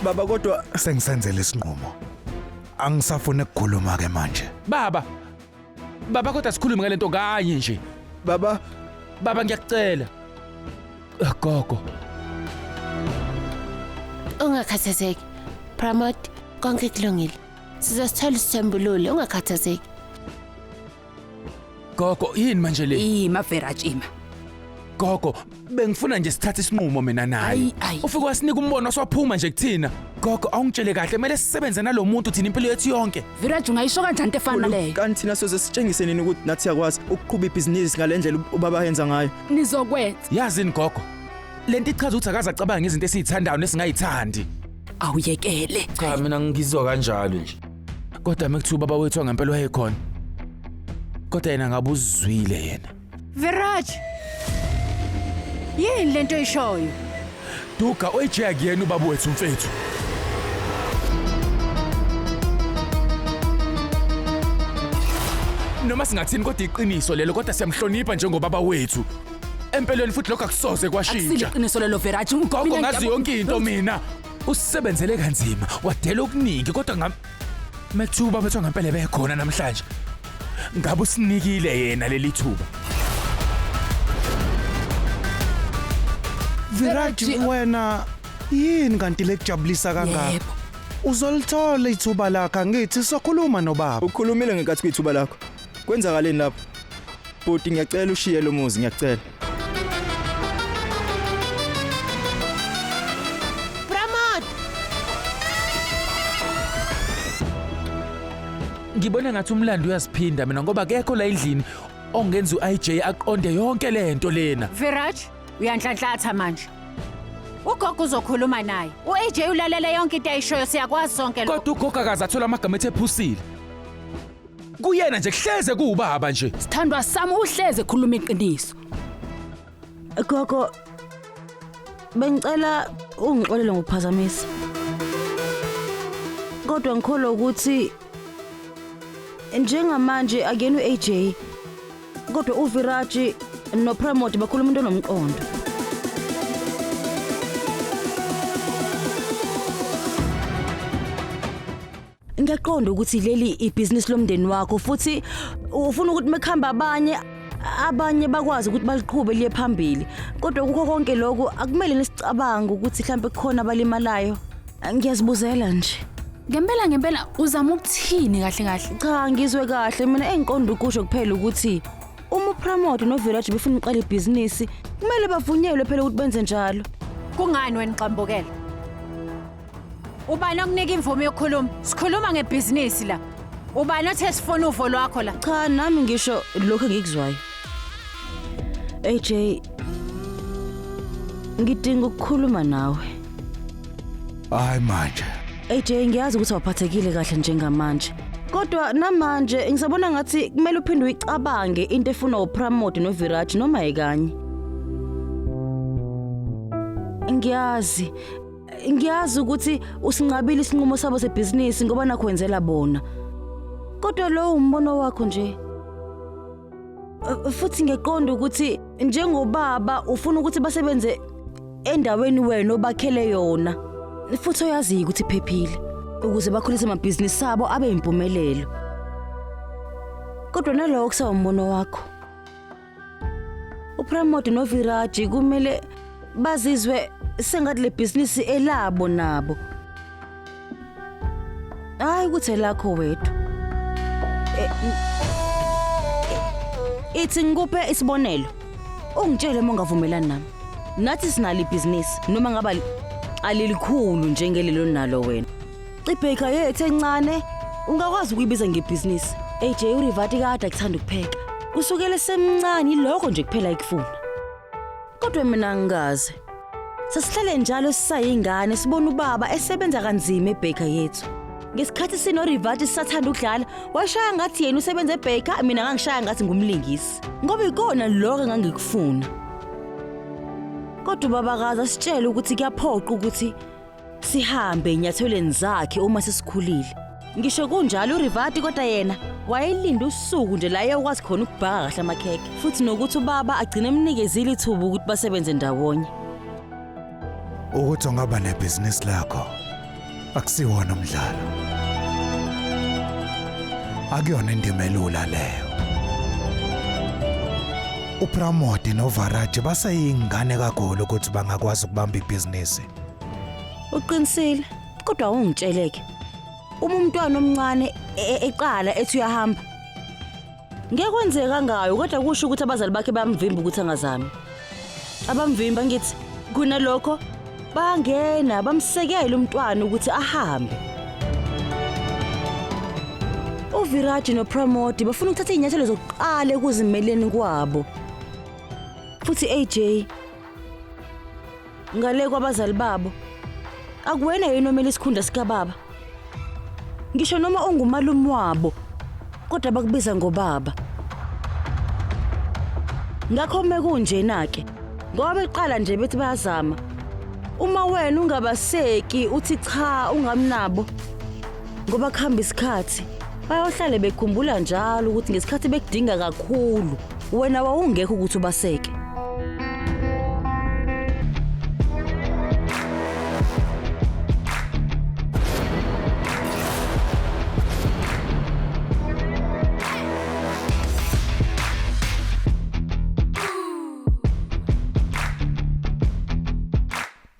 Baba kodwa sengisenzele isinqumo. Angisafuna ukukhuluma ke manje. Baba kodwa sikhulume ngalento kanye nje. baba Baba ngiyakucela. Gogo. Ungakhathazeki. Pramod, konke kulungile. Sizosithola isithembululo, ungakhathazeki. Gogo, yini manje le? Ima Viraj ima. Gogo, bengifuna nje sithathe isinqumo mina naye. Ufike wasinika umbono waswaphuma nje kuthina. Gogo, awungitshele kahle, kumele sisebenze nalomuntu thina impilo yethu yonke. Viraj ungayisho kanjani into efana leyo? kanti thina soze sitshengise nini ukuthi nathi siyakwazi ukuqhubha ibhizinisi ngalendlela ubaba yenza ngayo. Nizokwenza. Yazini gogo. Lento ichaza ukuthi akaze acabanga ngezinto esizithandayo nesingayithandi. Awuyekele. Cha mina ngizizwa kanjalo nje. Kodwa mekuthiwa baba wethu angempela wayekhona. Kodwa yena ngabe uzwile yena. Viraj. Yini lento oyishoyo? Duka oyiJay akuyena ubaba wethu mfethu. Noma singathini kodwa iqiniso lelo kodwa siyamhlonipha njengobaba wethu. Empelweni futhi lokho akusoze kwashintsha. Asiliqiniso lelo Viraj. Gogo ngazi yonke into mina. Usisebenzele kanzima, wadela okuningi kodwa mekuthiwa ubaba wethu ngempela bekhona namhlanje. Ngabe usinikile yena leli thuba. Viraj wena yini kanti lekujabulisa kangaka? Yebo. Uzolithola ithuba lakho ngithi sokhuluma nobaba. Ukhulumile ngekathi kuyithuba lakho. Kwenzakaleni lapho? Bhuti ngiyacela ushiye lo muzi ngiyacela. Pramod, Ngibona ngathi umlando uyasiphinda mina ngoba akekho la endlini ongenza uIJ aqonde yonke lento lena. Viraj, uyanhlanhlatha manje. Ugogo uzokhuluma naye. uAJ ulalela yonke into ayishoyo siyakwazi sonke lokho. Kodwa ugogo akazathola amagama ephusile. Kuyena nje kuhleze kuubaba nje. Sithandwa sami uhleze ekhuluma iqiniso. Gogo, bengicela ungixolele ngokuphazamisa. Kodwa ngikholwa ukuthi njengamanje akuyena uAJ. Kodwa uViraj noPramod bakhuluma into nomqondo. Ngiyaqonda ukuthi leli ibhizinisi lomndeni wakho futhi ufuna ukuthi mekhamba abanye bakwazi ukuthi baliqhube liye phambili. Kodwa kukho konke lokho akumele nesicabanga ukuthi mhlambe kukhona abalimalayo. Ngiyazibuzela nje. Ngempela uzama ukuthini kahle? Cha ngizwe kahle mina engiqonda ukusho kuphela ukuthi uma uPramod noViraj befuna uqala ibhizinisi kumele bavunyelwe phela ukuthi benze njalo. Kungani wena Qambukela? Ubani okunika imvume yokukhuluma? Sikhuluma ngebhizinisi la. Ubani othe sifuna uvo lwakho la? Cha nami ngisho lokho engikuzwayo. AJ ngidinga ukukhuluma nawe. Hayi manje. AJ ngiyazi ukuthi awuphathekile kahle njengamanje. Kodwa namanje ngisabona ngathi kumele uphinde uyicabange into efuna uPramod noViraj noma ekanye. Ngiyazi ukuthi usinqabile isinqumo sabo sebhizinisi ngoba nakwenzela bona. Kodwa lo umbono wakho nje. Futhi ngiqonda ukuthi njengobaba ufuna ukuthi basebenze endaweni wena obakhele yona. Futhi uyazi ukuthi iphephile ukuze bakhulise amabhizinisi abo abe impumelelo. Kodwa naloko kusawumbono wakho. uPramod noViraj kumele bazizwe sengathi le business elabo nabo. Hayi ukuthi lakho wethu. Ithi ngikuphe isibonelo. Ungitshele mongavumelana nami. Nathi sinali ibusiness noma ngaba alilikhulu njengelelo nalo wena. Ibheka yethu encane ungakwazi ukuyibiza ngebusiness. AJ uRivati kade akuthanda ukupheka. Kusukela semncane ilokho nje kuphela ikufuna. Kodwa mina ngingazi. Sasihlale njalo sisayingane sibona ubaba esebenza kanzima ebaker yethu. Ngesikhathi sinoRivati sisathanda ukudlala, washaya ngathi yena usebenza ebaker, mina ngangishaya ngathi ngumlingisi. Ngoba ikona lokho engangikufuna. Kodwa ubaba kaza sitshela ukuthi kuyaphoqa ukuthi sihambe enyathelweni zakhe uma sesikhulile. Ngisho kunjalo uRivati kodwa yena wayelinda usuku nje la eyokwazi khona ukubhaka kahle amakheke, futhi nokuthi ubaba agcine emnikezile ithuba ukuthi basebenze ndawonye. Ukuthi ungaba nebusiness lakho Akusiwona umdlalo. Akuyona indima elula leyo. uPramote noVaraji basayingane kakhulu ukuthi bangakwazi ukubamba ibhizinisi. Uqinisile kodwa ungitsheleke. Uma umntwana omncane eqala ethi uyahamba. Ngeke kwenzeka ngayo kodwa kusho ukuthi abazali bakhe bayamvimba ukuthi angazami. Abamvimba ngithi kunalokho bangena bamsekela umntwana ukuthi ahambe. uViraji noPramote bafuna ukuthatha inyathelo zokuqala ekuzimeleni kwabo. Futhi AJ ngale kwabazali babo akuwena yena omele isikhundla sika baba. Ngisho noma ungumalume wabo kodwa bakubiza ngobaba. Ngakho mekunjena ke ngoba beqala nje bethi bayazama. Uma wena ungabaseki uthi cha ungamnabo ngoba kuhamba isikhathi bayohlale bekhumbula njalo ukuthi ngesikhathi bekudinga kakhulu wena wawungekho ukuthi ubaseke.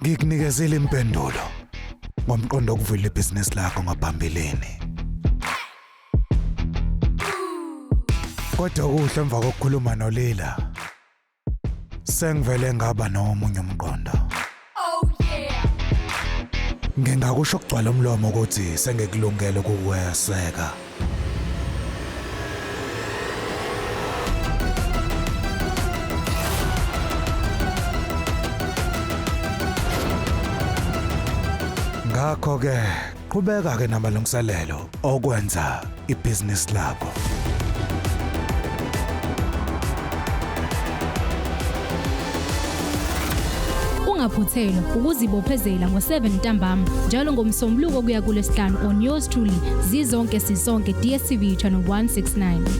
Ngikunikezile impendulo ngomqondo okuvula ibhizinisi lakho ngaphambilini. Kodwa kuhle emva kokukhuluma noLila sengivele ngaba nomunye umqondo. Ngingakusho ukugcwala umlomo ukuthi sengikulungele ukukweseka. Ngakho ke qhubeka ke namalungiselelo okwenza ibhizinisi lakho. Ungaphuthelwa ukuzibophezela ngo7 ntambama njalo ngomsombuluko kuya kuLesihlanu on yours truly zizonke sisonke DStv channel 169.